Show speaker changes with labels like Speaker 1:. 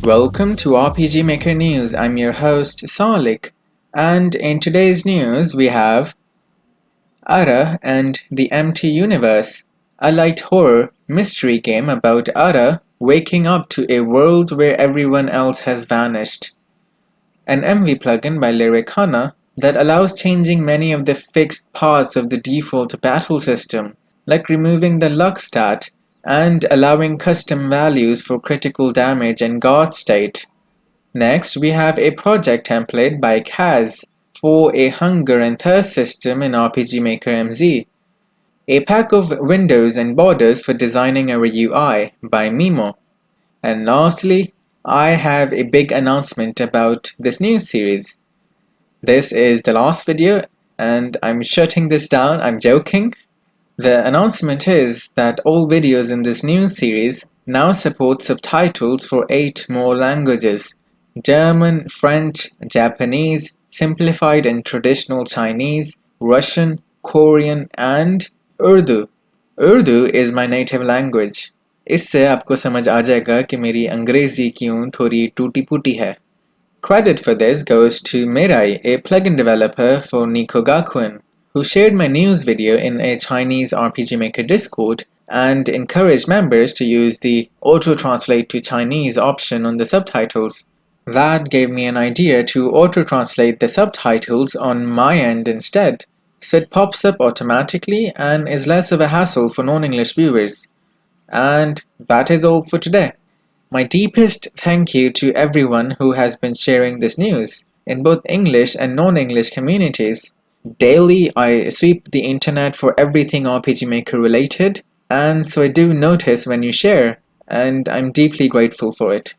Speaker 1: Welcome to RPG Maker News. I'm your host Salik, and in today's news we have Ara and the Empty Universe, a light horror mystery game about Ara waking up to a world where everyone else has vanished. An MV plugin by Lyricana that allows changing many of the fixed parts of the default battle system, like removing the luck stat and allowing custom values for critical damage and guard state. Next, we have a project template by Kaz for a hunger and thirst system in RPG Maker MZ. A pack of windows and borders for designing our UI by Mimo. And lastly, I have a big announcement about this new series. This is the last video and I'm shutting this down, I'm joking. The announcement is that all videos in this new series now support subtitles for 8 more languages: German, French, Japanese, simplified and traditional Chinese, Russian, Korean and Urdu. Urdu is my native language. इससे आपको समझ आ जाएगा कि मेरी अंग्रेजी क्यों थोड़ी टूटी-फूटी है. Credit for this goes to Mirai, a plugin developer for Neko Gakuen, who shared my news video in a Chinese RPG Maker Discord and encouraged members to use the auto-translate to Chinese option on the subtitles. That gave me an idea to auto-translate the subtitles on my end instead, so it pops up automatically and is less of a hassle for non-English viewers. And that is all for today. My deepest thank you to everyone who has been sharing this news in both English and non-English communities. Daily, I sweep the internet for everything RPG Maker related, and so I do notice when you share, and I'm deeply grateful for it.